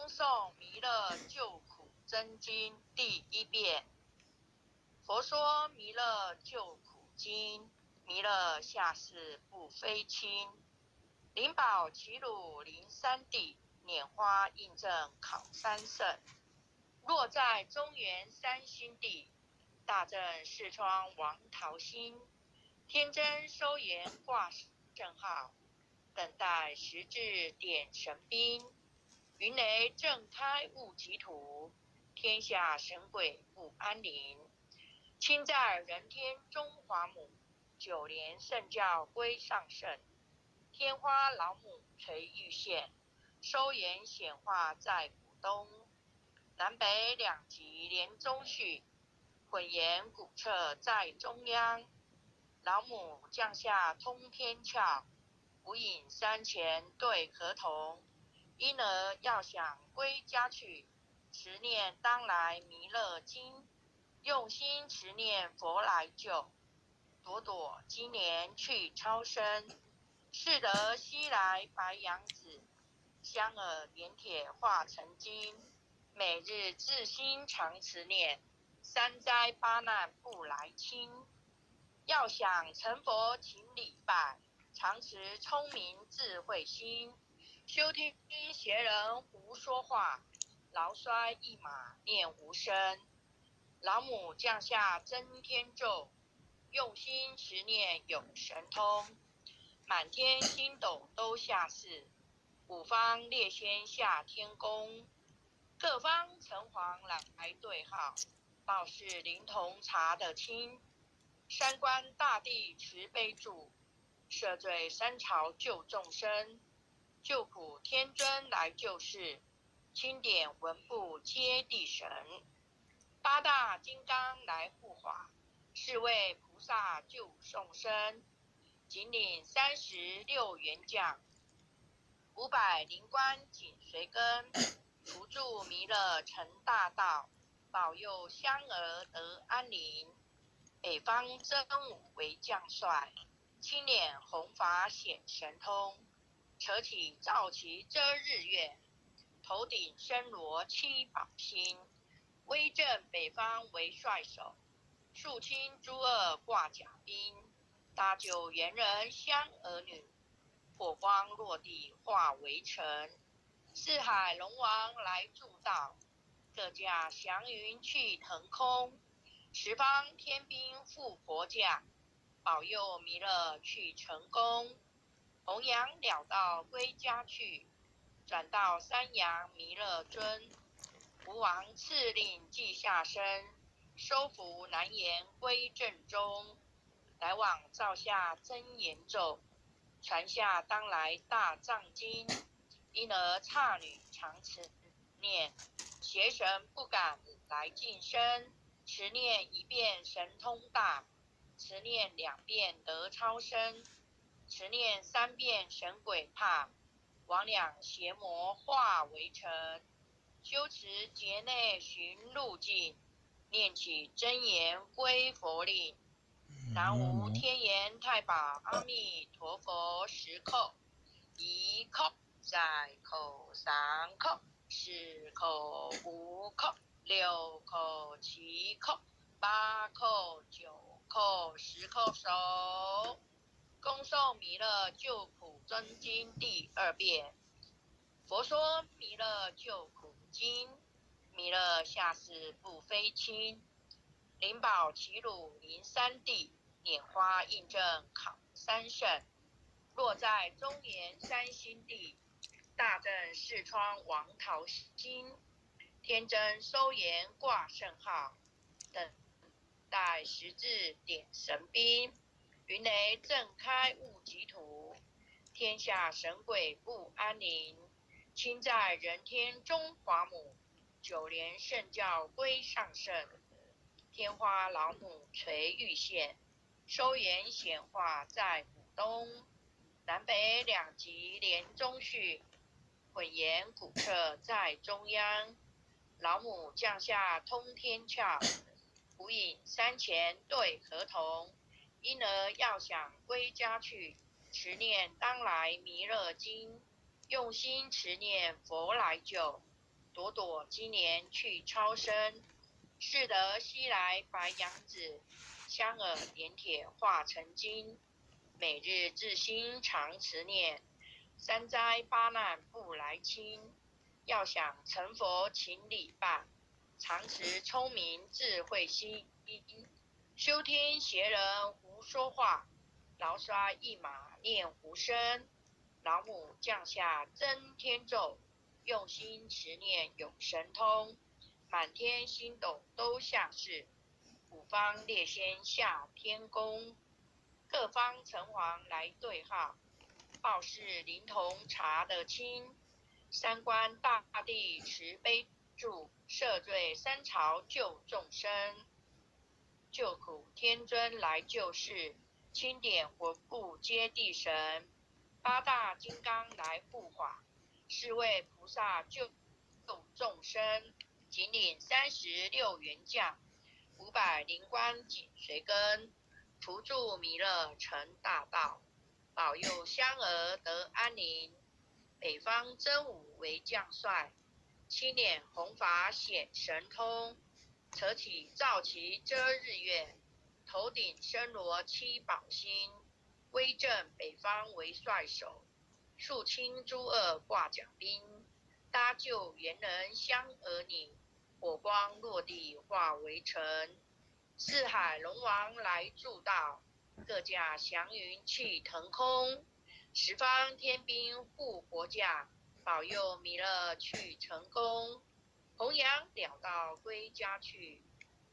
恭诵弥勒救苦真经第一遍。佛说弥勒救苦经，弥勒下世不非亲。灵宝齐鲁临三地，拈花印证考三圣。若在中原三星地，大正视窗王桃心。天真收言挂圣号，等待时至点神兵。云雷震开雾极土，天下神鬼不安宁。亲在人天中华母，九莲圣教归上圣。天花老母垂玉线，收言显化在古东。南北两极连中续，混言古彻在中央。老母降下通天窍，无影山前对河童。因而要想归家去，持念当来弥勒经，用心持念佛来救。朵朵今年去超生，是得西来白羊子，香耳连铁化成金。每日自心常持念，三灾八难不来侵。要想成佛请礼拜，常持聪明智慧心。休听邪人胡说话，劳衰一马念无声。老母降下真天咒，用心持念有神通。满天星斗都下世，五方列仙下天宫。各方城隍来对号，报事灵童查得清。三官大帝慈悲助，赦罪三朝救众生。救苦天尊来救世，钦点文部接地神。八大金刚来护法，是为菩萨救众生。仅领36员将，500灵官紧随跟。扶助弥勒成大道，保佑香儿得安宁。北方真武为将帅，青脸红发显神通。扯起皂旗遮日月，头顶身罗七宝星。威震北方为帅首，肃清诸恶挂甲兵。搭救猿人香儿女，火光落地化为尘。四海龙王来助道，各驾祥云去腾空。十方天兵护佛驾，保佑弥勒去成功。弘扬了道归家去，转到三阳弥勒尊。吴王赐令记下身，收服南延归正中。来往造下真言咒，传下当来大藏经。因而刹女常持念，邪神不敢来近身。持念一遍神通大，持念2遍得超生。持念3遍神鬼怕，魍魉邪魔化为尘。修持劫内寻路径，念起真言归佛令。南无天眼太保阿弥陀佛10叩，1叩再叩3叩4叩5叩6叩7叩8叩9叩10叩手。恭诵弥勒救苦真经第2遍。佛说弥勒救苦经，弥勒下世不非亲。灵宝齐鲁临三地，拈花印证考三圣。若在中原三星地，大正视窗王桃心。天真收言挂圣号，等待时至点神兵。云雷震开雾极土，天下神鬼不安宁。亲在人天中华母，九莲圣教归上圣。天花老母垂玉线，收言显化在古东。南北两极连中续，混言古彻在中央。老母降下通天窍，无影山前对河童。因而要想归家去，持念当来弥勒经，用心持念佛来救。朵朵今年去超生。适得西来白杨子，香耳连铁化成金。每日至心常持念，三灾八难不来侵。要想成佛勤礼拜，常持聪明智慧心。修天邪人无说话，牢刷一马念无声。老母降下真天咒，用心持念有神通。满天星斗都下世，五方列仙下天宫。各方城隍来对号，报事灵童查得清。三官大帝慈悲助，赦罪三朝救众生。救苦天尊来救世，钦点文部接地神。八大金刚来护法，是为菩萨救众生。仅领36员将，500灵官紧随跟。图助弥勒成大道，保佑香儿得安宁。北方真武为将帅，青脸红发显神通。扯起皂旗遮日月，头顶身罗七宝星。威震北方为帅首，肃清诸恶挂甲兵。搭救猿人香儿女，火光落地化为尘。四海龙王来助道，各驾祥云气腾空。十方天兵护国驾，保佑弥勒去成功。弘扬了道归家去，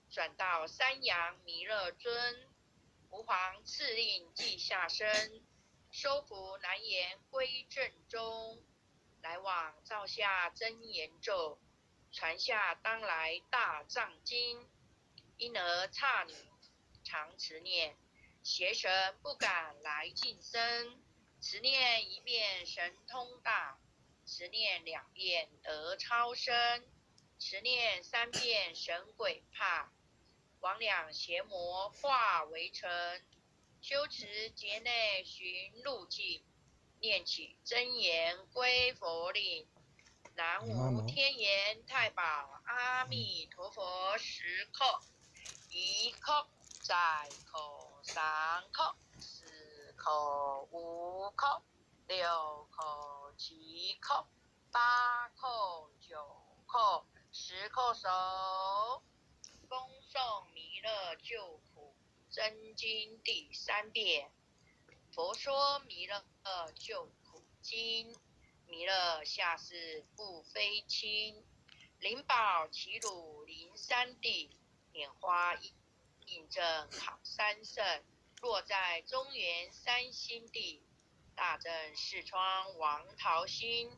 转到三阳弥勒尊。吾皇赐令记下身，收服难言归正中。来往造下真言咒，传下当来大藏经。因而刹女常持念，邪神不敢来近身。持念1遍神通大，持念2遍得超生。持念3遍神鬼怕，魍魉邪魔化为尘。修持劫内寻路径，念起真言归佛令。南无天眼太保阿弥陀佛10叩，1叩在口3叩4叩5叩6叩7叩8叩9叩10叩手。恭诵弥勒救苦真经第3遍。佛说弥勒救苦经，弥勒下世不非轻。灵宝齐鲁灵山地，拈花印证考三圣。落在中原三星地，大正视窗王桃心。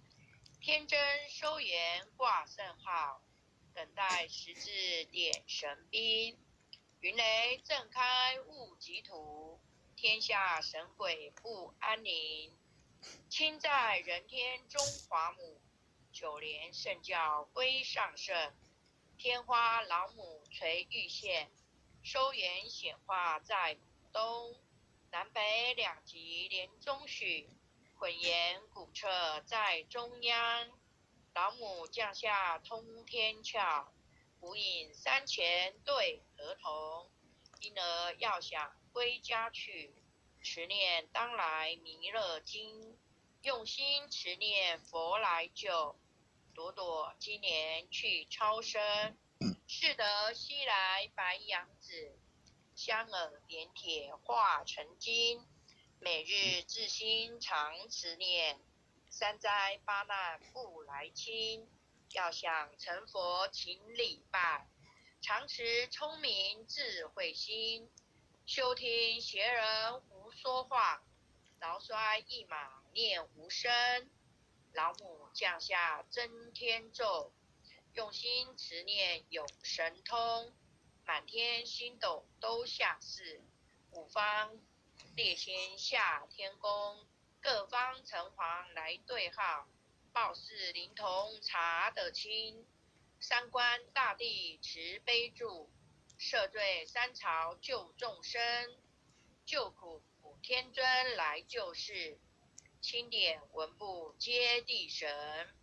天真收元挂圣号，等待时至点神兵。云雷震开雾极土，天下神鬼不安宁。亲在人天中华母，九莲圣教归上圣。天花老母垂玉线，收元显化在古东。南北两极连中许，混言古彻在中央。老母降下通天窍，无影山前对儿童。因而要想归家去，持念当来弥勒经。用心持念佛来救，朵朵今年去超生。适得西来白杨子，香耳连铁化成金。每日至心常持念，三灾八难不来侵。要想成佛勤礼拜，常持聪明智慧心。修听邪人胡说话，牢摔一马念无声。老母降下真天咒，用心持念有神通。满天星斗都下世，五方列仙下天宫。各方城隍来对号，报事灵童查得清。三官大帝慈悲助，赦罪三朝救众生。救苦天尊来救世，钦点文部接地神。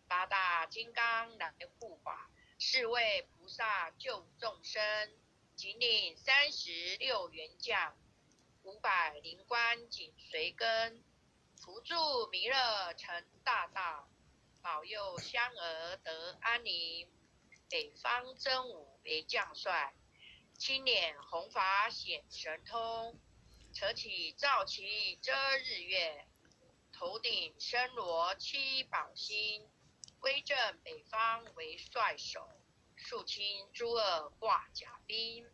八大金刚来护法，是为菩萨救众生。仅领36员将，500灵官紧随跟，扶助弥勒成大道，保佑香儿得安宁。北方真武为将帅，青脸红发显神通，扯起皂旗遮日月，头顶身罗7宝星，威震北方为帅首，肃清诸恶挂甲兵，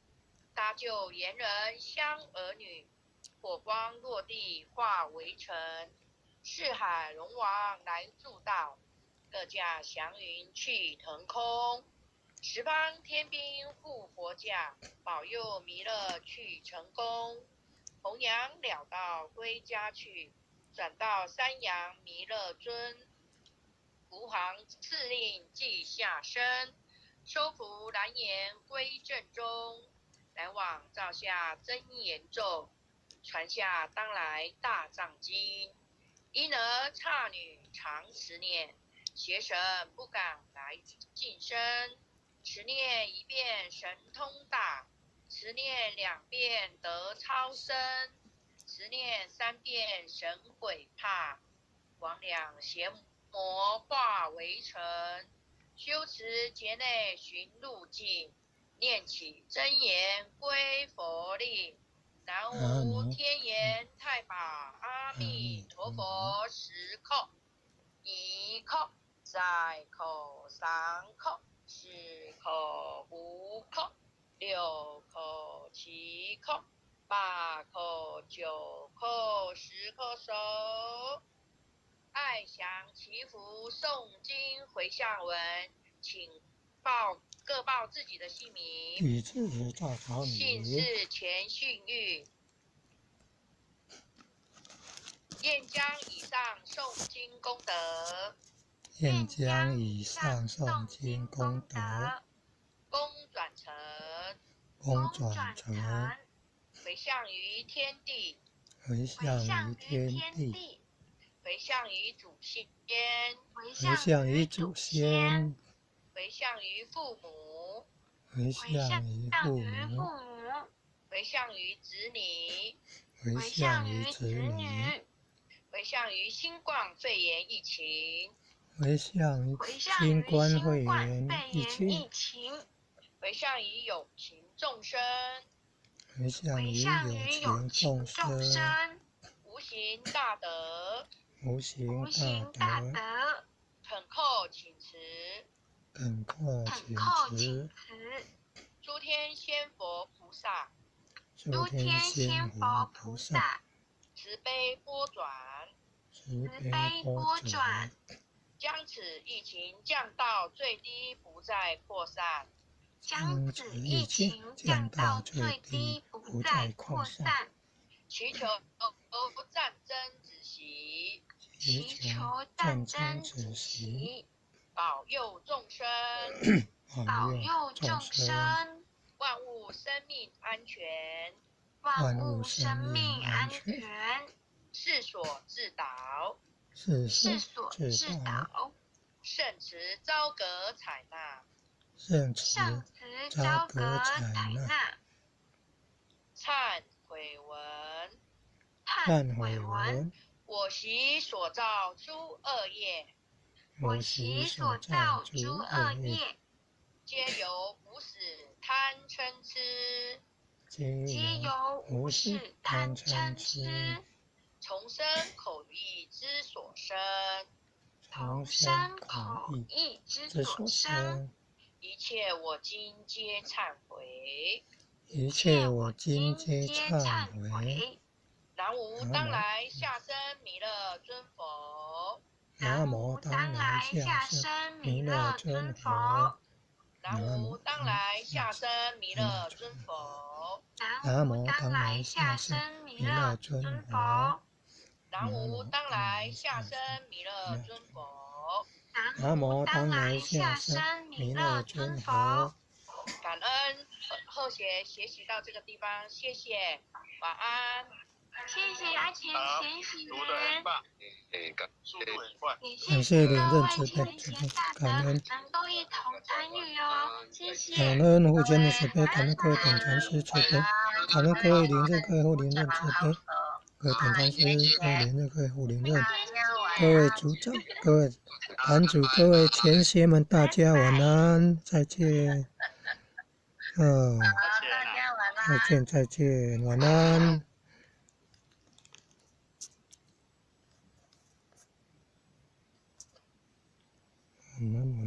搭救贤人香儿女，火光落地化为尘，四海龙王来助道，各驾祥云去腾空，十方天兵护佛驾，保佑弥勒去成功。弘扬了道归家去，转到山阳弥勒尊。吾皇赐令即下生，收服蓝颜归正中。来往照下真言咒，传下当来大藏经。因而刹女常持念，邪神不敢来近身。持念1遍神通大，持念2遍得超生，持念3遍神鬼怕，魍魉邪魔化为尘。修持劫内寻路径，念起真言归佛令。南无天眼太保阿弥陀佛，10叩，1叩，再叩，3叩，4叩，5叩，6叩，7叩，8叩，9叩，10叩手。爱祥祈福诵经回向文，请各报自己的姓名、与自赵朝姓氏、前姓玉。愿将以上诵经功德，愿将以上诵经功德，功转成，回向于天地，回向于天地，回向于祖先，回向于祖先，回向于父母，回向于父母，回向于子女，回向于子女，回向于新冠肺炎疫情，回向于新冠肺炎疫情，回向于有情众生，回向于有情众生，无形大德，无形大德，恳叩请辞，恳叩请辞，诸天仙佛菩萨，诸天仙佛菩萨，慈悲拨转，将此疫情降到最低，不再扩散。将此疫情降到最低，不再扩散。祈求战争止息，保佑众生，万物生命安全，世所自导，圣慈昭格采纳，忏悔文，我习所造诸恶业，皆由无始贪嗔痴，从身口意之所生，一切我今皆忏悔，南无当来下生弥勒尊佛，南无当来下生弥勒尊佛，南无当来下生弥勒尊佛，南无当来下生弥勒尊佛，南无当来下生弥勒尊佛，南无当来下生弥勒尊佛。感恩和谐学习到这个地方，谢谢，晚安。谢谢阿钱贤贤，读得很棒，速度很快。感谢连任慈悲，感恩。能够一同参与哦，谢谢。感恩护坚的慈悲，感恩各位等禅师慈悲，感恩各位连任、各位护连任慈悲，各位等禅师、各位连任、各位护连任，各位组长、各位坛主、各位前贤们，大家晚安，再见。再见，晚安。晚安。